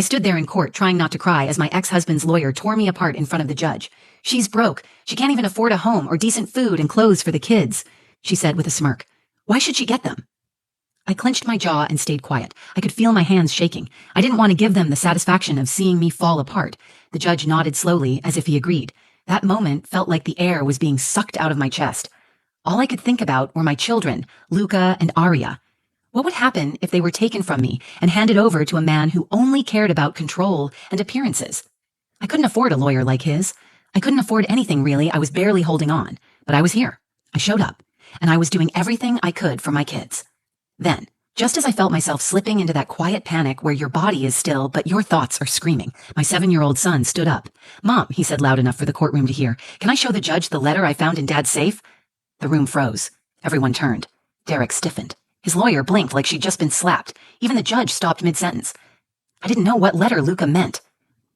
stood there in court trying not to cry as my ex-husband's lawyer tore me apart in front of the judge. "She's broke. She can't even afford a home or decent food and clothes for the kids," she said with a smirk. "Why should she get them?" I clenched my jaw and stayed quiet. I could feel my hands shaking. I didn't want to give them the satisfaction of seeing me fall apart. The judge nodded slowly, as if he agreed. That moment felt like the air was being sucked out of my chest. All I could think about were my children, Luca and Aria. What would happen if they were taken from me and handed over to a man who only cared about control and appearances? I couldn't afford a lawyer like his. I couldn't afford anything, really. I was barely holding on. But I was here. I showed up. And I was doing everything I could for my kids. Then, just as I felt myself slipping into that quiet panic where your body is still, but your thoughts are screaming, my 7-year-old son stood up. "Mom," he said loud enough for the courtroom to hear, "can I show the judge the letter I found in Dad's safe?" The room froze. Everyone turned. Derek stiffened. His lawyer blinked like she'd just been slapped. Even the judge stopped mid-sentence. I didn't know what letter Luca meant.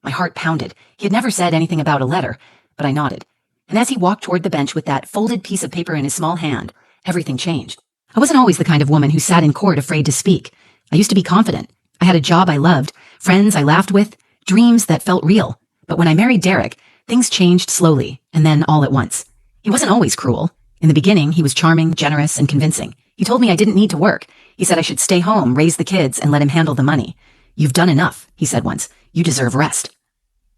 My heart pounded. He had never said anything about a letter, but I nodded. And as he walked toward the bench with that folded piece of paper in his small hand, everything changed. I wasn't always the kind of woman who sat in court afraid to speak. I used to be confident. I had a job I loved, friends I laughed with, dreams that felt real. But when I married Derek, things changed slowly, and then all at once. He wasn't always cruel. In the beginning, he was charming, generous, and convincing. He told me I didn't need to work. He said I should stay home, raise the kids, and let him handle the money. "You've done enough," he said once. "You deserve rest."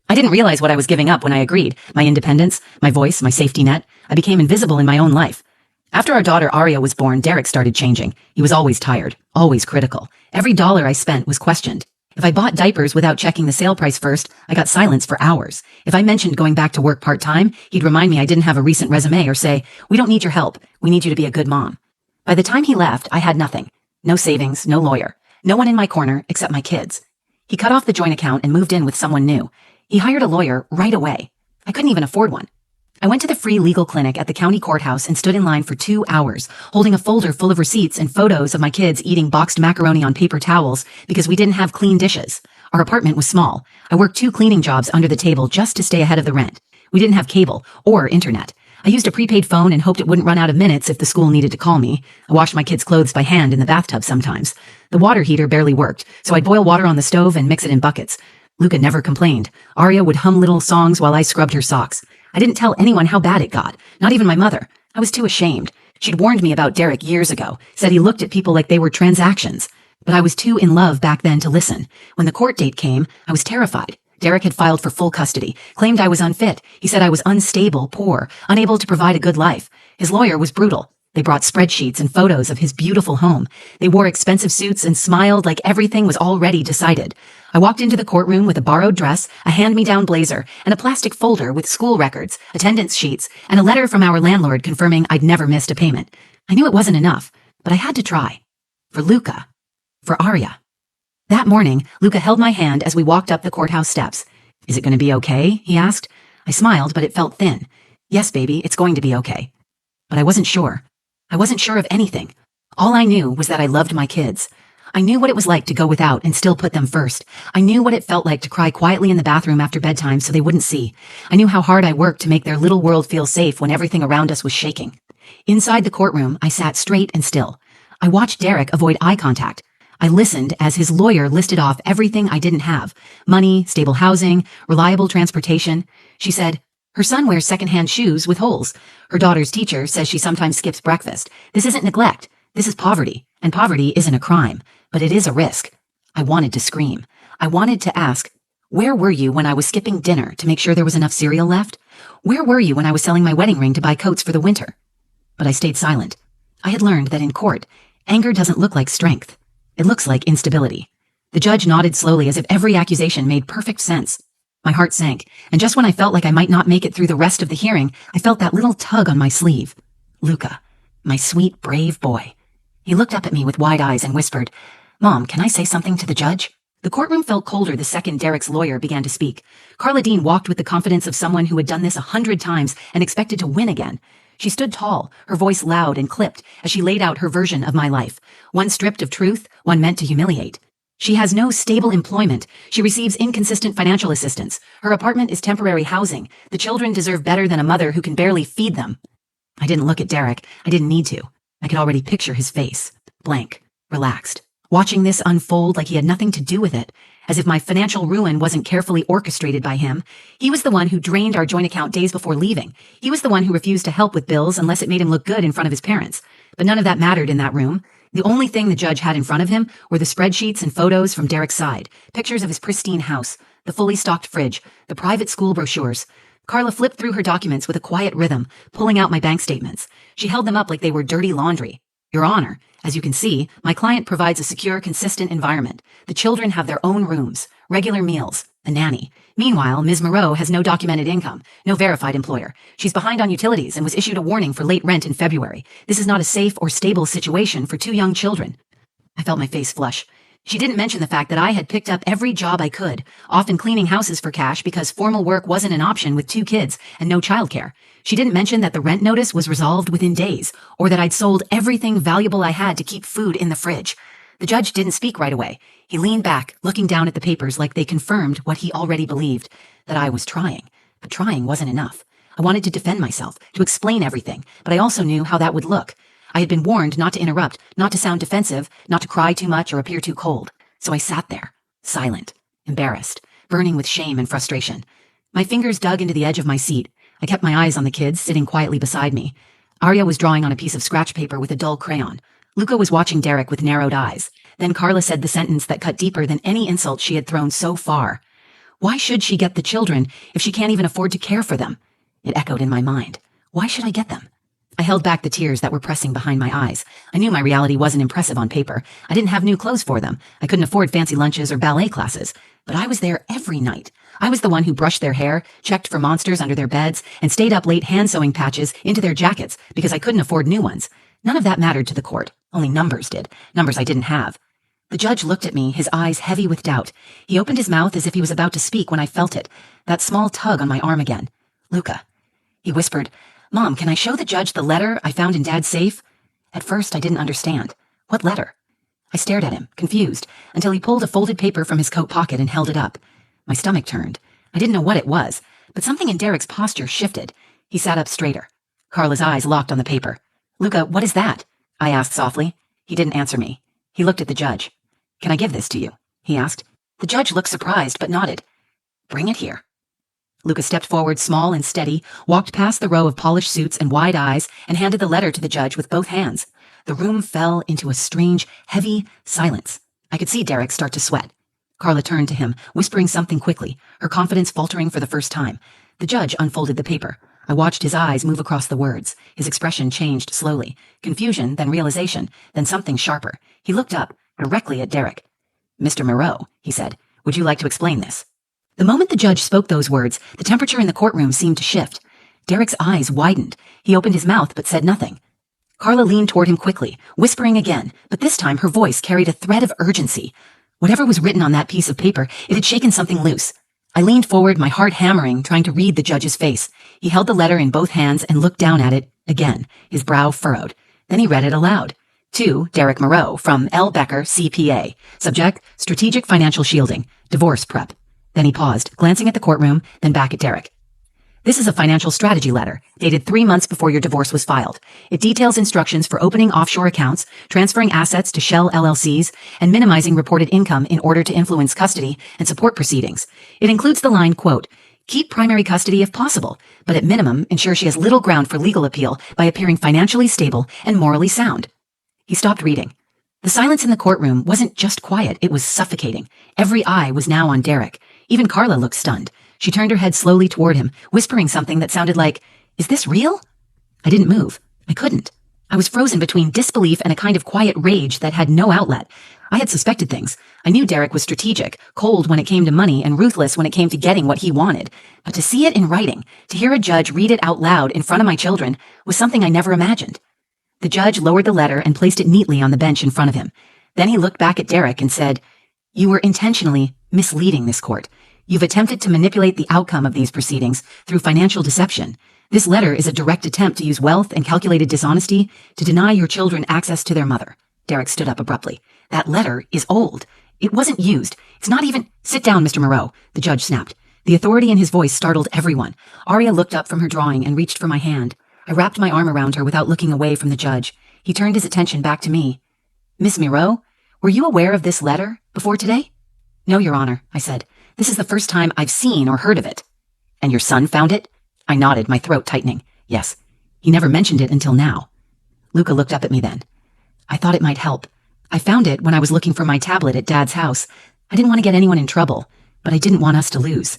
I didn't realize what I was giving up when I agreed. My independence, my voice, my safety net. I became invisible in my own life. After our daughter Aria was born, Derek started changing. He was always tired, always critical. Every dollar I spent was questioned. If I bought diapers without checking the sale price first, I got silence for hours. If I mentioned going back to work part-time, he'd remind me I didn't have a recent resume or say, "We don't need your help. We need you to be a good mom." By the time he left, I had nothing. No savings, no lawyer. No one in my corner except my kids. He cut off the joint account and moved in with someone new. He hired a lawyer right away. I couldn't even afford one. I went to the free legal clinic at the county courthouse and stood in line for 2 hours, holding a folder full of receipts and photos of my kids eating boxed macaroni on paper towels because we didn't have clean dishes. Our apartment was small. I worked 2 cleaning jobs under the table just to stay ahead of the rent. We didn't have cable or internet. I used a prepaid phone and hoped it wouldn't run out of minutes if the school needed to call me. I washed my kids' clothes by hand in the bathtub sometimes. The water heater barely worked, so I'd boil water on the stove and mix it in buckets. Luca never complained. Aria would hum little songs while I scrubbed her socks. I didn't tell anyone how bad it got, not even my mother. I was too ashamed. She'd warned me about Derek years ago, said he looked at people like they were transactions. But I was too in love back then to listen. When the court date came, I was terrified. Derek had filed for full custody, claimed I was unfit. He said I was unstable, poor, unable to provide a good life. His lawyer was brutal. They brought spreadsheets and photos of his beautiful home. They wore expensive suits and smiled like everything was already decided. I walked into the courtroom with a borrowed dress, a hand-me-down blazer, and a plastic folder with school records, attendance sheets, and a letter from our landlord confirming I'd never missed a payment. I knew it wasn't enough, but I had to try. For Luca. For Aria. That morning, Luca held my hand as we walked up the courthouse steps. "Is it going to be okay?" he asked. I smiled, but it felt thin. "Yes, baby, it's going to be okay." But I wasn't sure. I wasn't sure of anything. All I knew was that I loved my kids. I knew what it was like to go without and still put them first. I knew what it felt like to cry quietly in the bathroom after bedtime so they wouldn't see. I knew how hard I worked to make their little world feel safe when everything around us was shaking. Inside the courtroom, I sat straight and still. I watched Derek avoid eye contact. I listened as his lawyer listed off everything I didn't have. Money, stable housing, reliable transportation. She said, "Her son wears secondhand shoes with holes. Her daughter's teacher says she sometimes skips breakfast. This isn't neglect. This is poverty. And poverty isn't a crime. But it is a risk." I wanted to scream. I wanted to ask, "Where were you when I was skipping dinner to make sure there was enough cereal left? Where were you when I was selling my wedding ring to buy coats for the winter?" But I stayed silent. I had learned that in court, anger doesn't look like strength. It looks like instability. The judge nodded slowly as if every accusation made perfect sense. My heart sank, and just when I felt like I might not make it through the rest of the hearing, I felt that little tug on my sleeve. Luca, my sweet, brave boy. He looked up at me with wide eyes and whispered, "Mom, can I say something to the judge?" The courtroom felt colder the second Derek's lawyer began to speak. Carla Dean walked with the confidence of someone who had done this 100 times and expected to win again. She stood tall, her voice loud and clipped, as she laid out her version of my life. One stripped of truth, one meant to humiliate. She has no stable employment. She receives inconsistent financial assistance. Her apartment is temporary housing. The children deserve better than a mother who can barely feed them. I didn't look at Derek. I didn't need to. I could already picture his face. Blank. Relaxed. Watching this unfold like he had nothing to do with it. as if my financial ruin wasn't carefully orchestrated by him. He was the one who drained our joint account days before leaving. He was the one who refused to help with bills unless it made him look good in front of his parents. But none of that mattered in that room. The only thing the judge had in front of him were the spreadsheets and photos from Derek's side, pictures of his pristine house, the fully stocked fridge, the private school brochures. Carla flipped through her documents with a quiet rhythm, pulling out my bank statements. She held them up like they were dirty laundry. Your Honor, as you can see, my client provides a secure, consistent environment. The children have their own rooms, regular meals, a nanny. Meanwhile, Ms. Moreau has no documented income, no verified employer. She's behind on utilities and was issued a warning for late rent in February. This is not a safe or stable situation for two young children. I felt my face flush. She didn't mention the fact that I had picked up every job I could, often cleaning houses for cash because formal work wasn't an option with 2 kids and no childcare. She didn't mention that the rent notice was resolved within days, or that I'd sold everything valuable I had to keep food in the fridge. The judge didn't speak right away. He leaned back, looking down at the papers like they confirmed what he already believed, that I was trying. But trying wasn't enough. I wanted to defend myself, to explain everything, but I also knew how that would look. I had been warned not to interrupt, not to sound defensive, not to cry too much or appear too cold. So I sat there, silent, embarrassed, burning with shame and frustration. My fingers dug into the edge of my seat. I kept my eyes on the kids sitting quietly beside me. Arya was drawing on a piece of scratch paper with a dull crayon. Luca was watching Derek with narrowed eyes. Then Carla said the sentence that cut deeper than any insult she had thrown so far. Why should she get the children if she can't even afford to care for them? It echoed in my mind. Why should I get them? I held back the tears that were pressing behind my eyes. I knew my reality wasn't impressive on paper. I didn't have new clothes for them. I couldn't afford fancy lunches or ballet classes. But I was there every night. I was the one who brushed their hair, checked for monsters under their beds, and stayed up late hand-sewing patches into their jackets because I couldn't afford new ones. None of that mattered to the court. Only numbers did. Numbers I didn't have. The judge looked at me, his eyes heavy with doubt. He opened his mouth as if he was about to speak when I felt it. That small tug on my arm again. Luca. He whispered, Mom, can I show the judge the letter I found in Dad's safe? At first, I didn't understand. What letter? I stared at him, confused, until he pulled a folded paper from his coat pocket and held it up. My stomach turned. I didn't know what it was, but something in Derek's posture shifted. He sat up straighter. Carla's eyes locked on the paper. Luca, what is that? I asked softly. He didn't answer me. He looked at the judge. Can I give this to you? He asked. The judge looked surprised, but nodded. Bring it here. Luca stepped forward, small and steady, walked past the row of polished suits and wide eyes, and handed the letter to the judge with both hands. The room fell into a strange, heavy silence. I could see Derek start to sweat. Carla turned to him, whispering something quickly, her confidence faltering for the first time. The judge unfolded the paper. I watched his eyes move across the words. His expression changed slowly. Confusion, then realization, then something sharper. He looked up, directly at Derek. Mr. Moreau, he said, would you like to explain this? The moment the judge spoke those words, the temperature in the courtroom seemed to shift. Derek's eyes widened. He opened his mouth but said nothing. Carla leaned toward him quickly, whispering again, but this time her voice carried a thread of urgency. Whatever was written on that piece of paper, it had shaken something loose. I leaned forward, my heart hammering, trying to read the judge's face. He held the letter in both hands and looked down at it again, his brow furrowed. Then he read it aloud. To Derek Moreau, from L. Becker, CPA. Subject, Strategic Financial Shielding. Divorce Prep. Then he paused, glancing at the courtroom, then back at Derek. This is a financial strategy letter, dated 3 months before your divorce was filed. It details instructions for opening offshore accounts, transferring assets to shell LLCs, and minimizing reported income in order to influence custody and support proceedings. It includes the line, quote, keep primary custody if possible, but at minimum ensure she has little ground for legal appeal by appearing financially stable and morally sound. He stopped reading. The silence in the courtroom wasn't just quiet, it was suffocating. Every eye was now on Derek. Even Carla looked stunned. She turned her head slowly toward him, whispering something that sounded like, is this real? I didn't move. I couldn't. I was frozen between disbelief and a kind of quiet rage that had no outlet. I had suspected things. I knew Derek was strategic, cold when it came to money, and ruthless when it came to getting what he wanted. But to see it in writing, to hear a judge read it out loud in front of my children, was something I never imagined. The judge lowered the letter and placed it neatly on the bench in front of him. Then he looked back at Derek and said, you were intentionally misleading this court. You've attempted to manipulate the outcome of these proceedings through financial deception. This letter is a direct attempt to use wealth and calculated dishonesty to deny your children access to their mother. Derek stood up abruptly. That letter is old. It wasn't used. It's not even— Sit down, Mr. Moreau, the judge snapped. The authority in his voice startled everyone. Arya looked up from her drawing and reached for my hand. I wrapped my arm around her without looking away from the judge. He turned his attention back to me. Miss Moreau, were you aware of this letter before today? No, Your Honor, I said. This is the first time I've seen or heard of it. And your son found it? I nodded, my throat tightening. Yes. He never mentioned it until now. Luca looked up at me then. I thought it might help. I found it when I was looking for my tablet at Dad's house. I didn't want to get anyone in trouble, but I didn't want us to lose.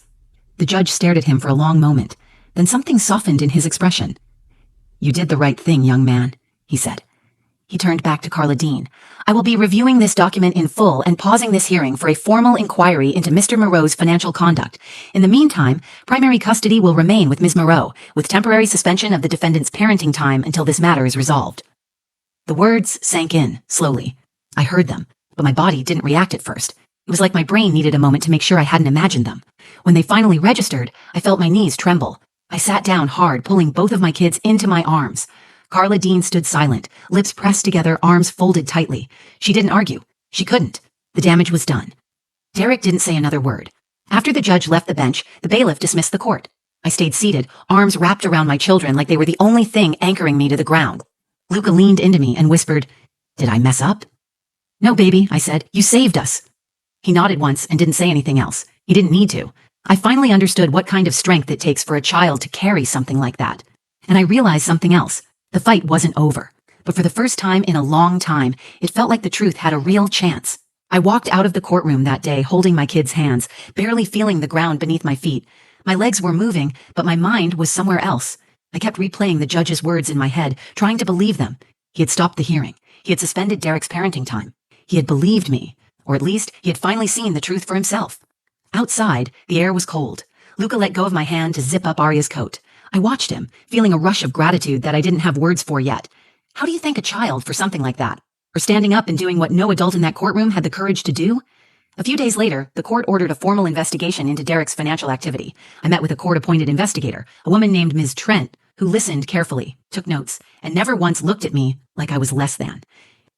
The judge stared at him for a long moment. Then something softened in his expression. You did the right thing, young man, he said. He turned back to Carla Dean. I will be reviewing this document in full and pausing this hearing for a formal inquiry into Mr. Moreau's financial conduct. In the meantime, primary custody will remain with Ms. Moreau, with temporary suspension of the defendant's parenting time until this matter is resolved. The words sank in, slowly. I heard them, but my body didn't react at first. It was like my brain needed a moment to make sure I hadn't imagined them. When they finally registered, I felt my knees tremble. I sat down hard, pulling both of my kids into my arms. Carla Dean stood silent, lips pressed together, arms folded tightly. She didn't argue. She couldn't. The damage was done. Derek didn't say another word. After the judge left the bench, the bailiff dismissed the court. I stayed seated, arms wrapped around my children like they were the only thing anchoring me to the ground. Luca leaned into me and whispered, Did I mess up? No, baby, I said. You saved us. He nodded once and didn't say anything else. He didn't need to. I finally understood what kind of strength it takes for a child to carry something like that. And I realized something else. The fight wasn't over. But for the first time in a long time, it felt like the truth had a real chance. I walked out of the courtroom that day holding my kids' hands, barely feeling the ground beneath my feet. My legs were moving, but my mind was somewhere else. I kept replaying the judge's words in my head, trying to believe them. He had stopped the hearing. He had suspended Derek's parenting time. He had believed me, or at least he had finally seen the truth for himself. Outside, the air was cold. Luca let go of my hand to zip up Arya's coat. I watched him, feeling a rush of gratitude that I didn't have words for yet. How do you thank a child for something like that? Or standing up and doing what no adult in that courtroom had the courage to do? A few days later, the court ordered a formal investigation into Derek's financial activity. I met with a court-appointed investigator, a woman named Ms. Trent, who listened carefully, took notes, and never once looked at me like I was less than.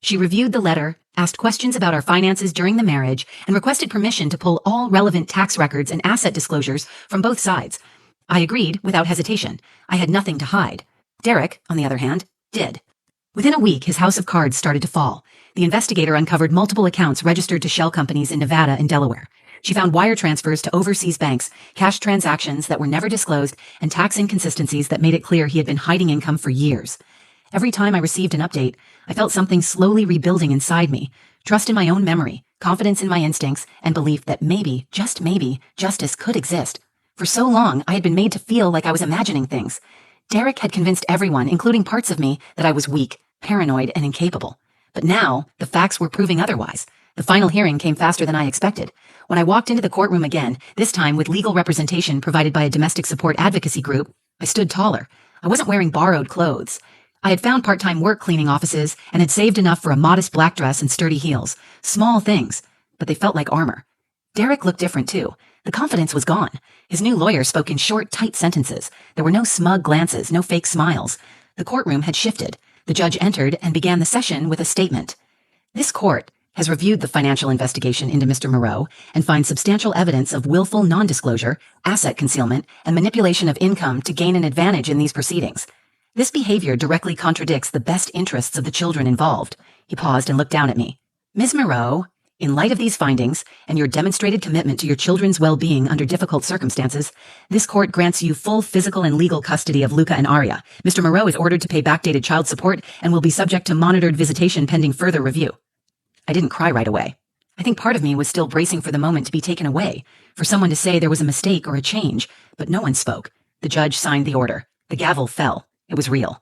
She reviewed the letter, asked questions about our finances during the marriage, and requested permission to pull all relevant tax records and asset disclosures from both sides. I agreed without hesitation. I had nothing to hide. Derek, on the other hand, did. Within a week, his house of cards started to fall. The investigator uncovered multiple accounts registered to shell companies in Nevada and Delaware. She found wire transfers to overseas banks, cash transactions that were never disclosed, and tax inconsistencies that made it clear he had been hiding income for years. Every time I received an update, I felt something slowly rebuilding inside me. Trust in my own memory, confidence in my instincts, and belief that maybe, just maybe, justice could exist. For so long, I had been made to feel like I was imagining things. Derek had convinced everyone, including parts of me, that I was weak, paranoid, and incapable. But now, the facts were proving otherwise. The final hearing came faster than I expected. When I walked into the courtroom again, this time with legal representation provided by a domestic support advocacy group, I stood taller. I wasn't wearing borrowed clothes. I had found part-time work cleaning offices and had saved enough for a modest black dress and sturdy heels. Small things, but they felt like armor. Derek looked different too. The confidence was gone. His new lawyer spoke in short, tight sentences. There were no smug glances, no fake smiles. The courtroom had shifted. The judge entered and began the session with a statement. This court has reviewed the financial investigation into Mr. Moreau and finds substantial evidence of willful non-disclosure, asset concealment, and manipulation of income to gain an advantage in these proceedings. This behavior directly contradicts the best interests of the children involved. He paused and looked down at me. Ms. Moreau, in light of these findings and your demonstrated commitment to your children's well-being under difficult circumstances, this court grants you full physical and legal custody of Luca and Arya. Mr. Moreau is ordered to pay backdated child support and will be subject to monitored visitation pending further review. I didn't cry right away. I think part of me was still bracing for the moment to be taken away, for someone to say there was a mistake or a change, but no one spoke. The judge signed the order. The gavel fell. It was real.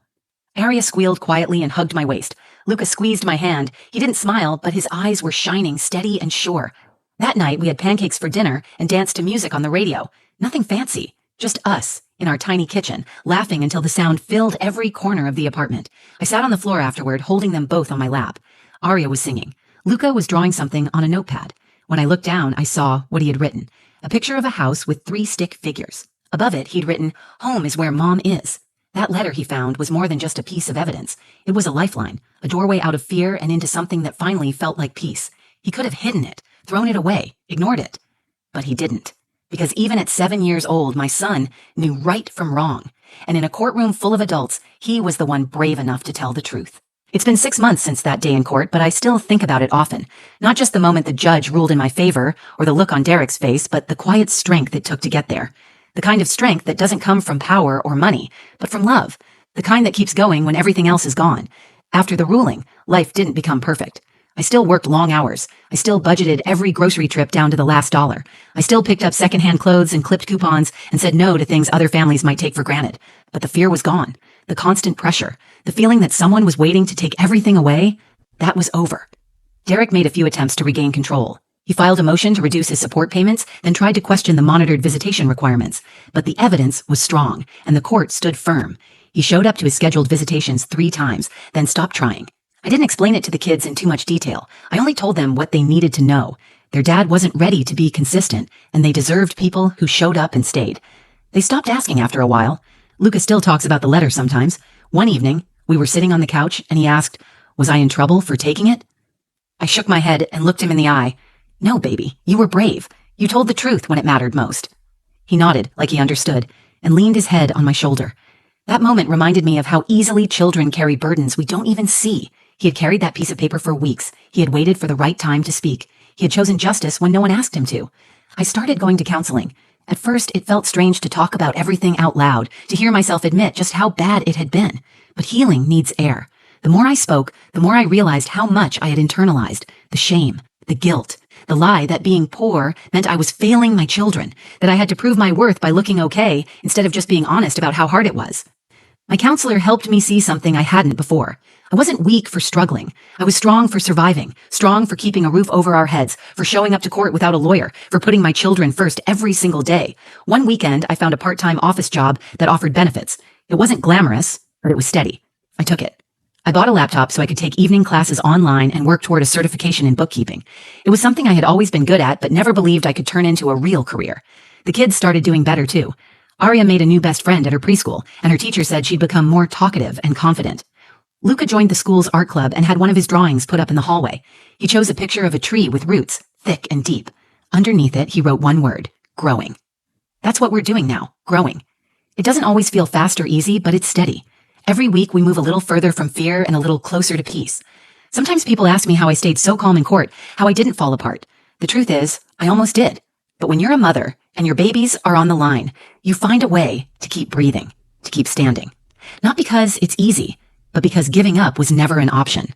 Arya squealed quietly and hugged my waist. Luca squeezed my hand. He didn't smile, but his eyes were shining, steady and sure. That night, we had pancakes for dinner and danced to music on the radio. Nothing fancy, just us in our tiny kitchen, laughing until the sound filled every corner of the apartment. I sat on the floor afterward, holding them both on my lap. Arya was singing. Luca was drawing something on a notepad. When I looked down, I saw what he had written. A picture of a house with 3 stick figures. Above it, he'd written, "Home is where Mom is." That letter he found was more than just a piece of evidence. It was a lifeline, a doorway out of fear and into something that finally felt like peace. He could have hidden it, thrown it away, ignored it. But he didn't. Because even at 7 years old, my son knew right from wrong. And in a courtroom full of adults, he was the one brave enough to tell the truth. It's been 6 months since that day in court, but I still think about it often. Not just the moment the judge ruled in my favor, or the look on Derek's face, but the quiet strength it took to get there. The kind of strength that doesn't come from power or money, but from love. The kind that keeps going when everything else is gone. After the ruling, life didn't become perfect. I still worked long hours. I still budgeted every grocery trip down to the last dollar. I still picked up secondhand clothes and clipped coupons and said no to things other families might take for granted. But the fear was gone. The constant pressure, the feeling that someone was waiting to take everything away, that was over. Derek made a few attempts to regain control. He filed a motion to reduce his support payments, then tried to question the monitored visitation requirements. But the evidence was strong, and the court stood firm. He showed up to his scheduled visitations 3 times, then stopped trying. I didn't explain it to the kids in too much detail. I only told them what they needed to know. Their dad wasn't ready to be consistent, and they deserved people who showed up and stayed. They stopped asking after a while. Lucas still talks about the letter sometimes. One evening, we were sitting on the couch, and he asked, "Was I in trouble for taking it?" I shook my head and looked him in the eye. "No, baby, you were brave. You told the truth when it mattered most." He nodded like he understood, and leaned his head on my shoulder. That moment reminded me of how easily children carry burdens we don't even see. He had carried that piece of paper for weeks. He had waited for the right time to speak. He had chosen justice when no one asked him to. I started going to counseling. At first, it felt strange to talk about everything out loud, to hear myself admit just how bad it had been. But healing needs air. The more I spoke, the more I realized how much I had internalized. The shame, the guilt, the lie that being poor meant I was failing my children, that I had to prove my worth by looking okay instead of just being honest about how hard it was. My counselor helped me see something I hadn't before. I wasn't weak for struggling. I was strong for surviving, strong for keeping a roof over our heads, for showing up to court without a lawyer, for putting my children first every single day. One weekend, I found a part-time office job that offered benefits. It wasn't glamorous, but it was steady. I took it. I bought a laptop so I could take evening classes online and work toward a certification in bookkeeping. It was something I had always been good at, but never believed I could turn into a real career. The kids started doing better, too. Aria made a new best friend at her preschool, and her teacher said she'd become more talkative and confident. Luca joined the school's art club and had one of his drawings put up in the hallway. He chose a picture of a tree with roots, thick and deep. Underneath it, he wrote one word, growing. That's what we're doing now, growing. It doesn't always feel fast or easy, but it's steady. Every week, we move a little further from fear and a little closer to peace. Sometimes people ask me how I stayed so calm in court, how I didn't fall apart. The truth is, I almost did. But when you're a mother and your babies are on the line, you find a way to keep breathing, to keep standing. Not because it's easy, but because giving up was never an option.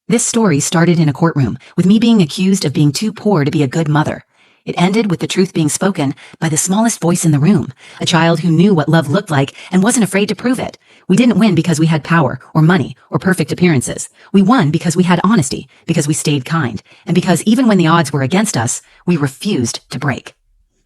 This story started in a courtroom, with me being accused of being too poor to be a good mother. It ended with the truth being spoken by the smallest voice in the room, a child who knew what love looked like and wasn't afraid to prove it. We didn't win because we had power or money or perfect appearances. We won because we had honesty, because we stayed kind, and because even when the odds were against us, we refused to break.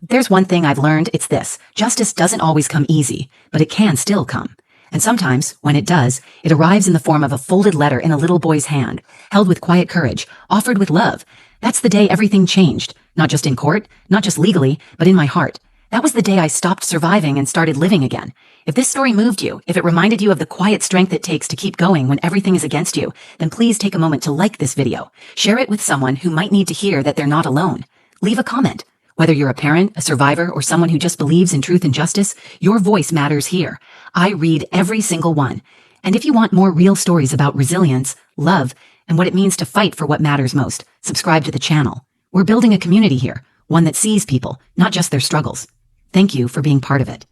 There's one thing I've learned, it's this. Justice doesn't always come easy, but it can still come. And sometimes, when it does, it arrives in the form of a folded letter in a little boy's hand, held with quiet courage, offered with love. That's the day everything changed. Not just in court, not just legally, but in my heart. That was the day I stopped surviving and started living again. If this story moved you, if it reminded you of the quiet strength it takes to keep going when everything is against you, then please take a moment to like this video. Share it with someone who might need to hear that they're not alone. Leave a comment. Whether you're a parent, a survivor, or someone who just believes in truth and justice, your voice matters here. I read every single one. And if you want more real stories about resilience, love, and what it means to fight for what matters most, subscribe to the channel. We're building a community here, one that sees people, not just their struggles. Thank you for being part of it.